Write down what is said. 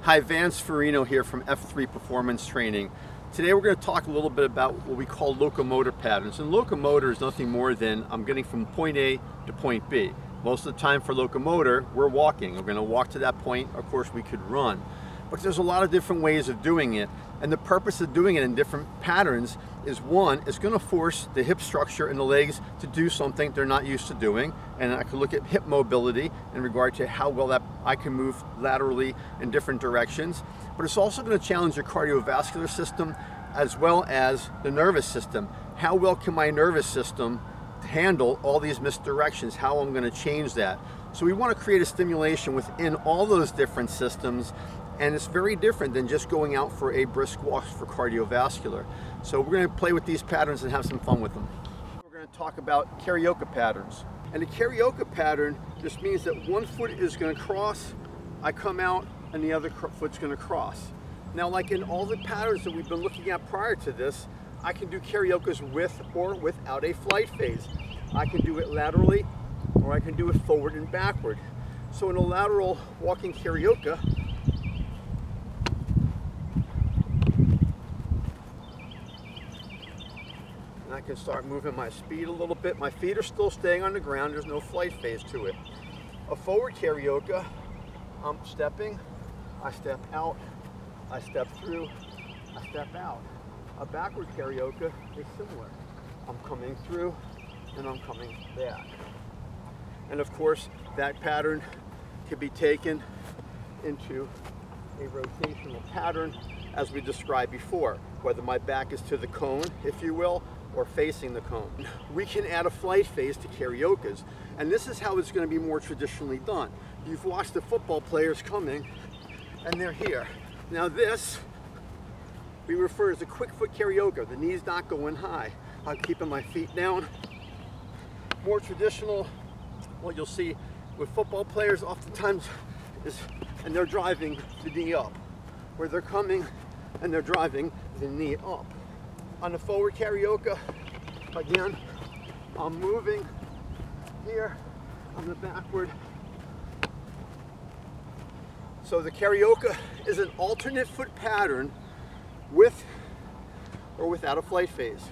Hi, Vance FERRIGNO here from F3 Performance Training. Today we're going to talk a little bit about what we call locomotor patterns. And locomotor is nothing more than I'm getting from point A to point B. Most of the time for locomotor, we're walking. We're going to walk to that point. Of course, we could run. But there's a lot of different ways of doing it. And the purpose of doing it in different patterns is, one, it's going to force the hip structure in the legs to do something they're not used to doing. And I can look at hip mobility in regard to how well that I can move laterally in different directions. But it's also going to challenge your cardiovascular system as well as the nervous system. How well can my nervous system handle all these misdirections? How I'm going to change that? So we want to create a stimulation within all those different systems. And it's very different than just going out for a brisk walk for cardiovascular. So we're going to play with these patterns and have some fun with them. We're going to talk about Carioca patterns. And the Carioca pattern just means that one foot is going to cross, I come out, and the other foot's going to cross. Now, like in all the patterns that we've been looking at prior to this, I can do Cariocas with or without a flight phase. I can do it laterally, or I can do it forward and backward. So in a lateral walking Carioca, I can start moving my speed a little bit. My feet are still staying on the ground. There's no flight phase to it. A forward Carioca, I'm stepping, I step out, I step through, I step out. A backward Carioca is similar. I'm coming through and I'm coming back. And of course, that pattern can be taken into a rotational pattern as we described before, whether my back is to the cone, if you will, or facing the cone. We can add a flight phase to Cariocas, and this is how it's going to be more traditionally done. You've watched the football players coming, and they're here. Now this, we refer as a quick foot Carioca. The knee's not going high. I'm keeping my feet down. More traditional, what you'll see with football players oftentimes is, and they're driving the knee up, where they're coming and they're driving the knee up. On the forward Carioca, again, I'm moving here on the backward. So the Carioca is an alternate foot pattern with or without a flight phase.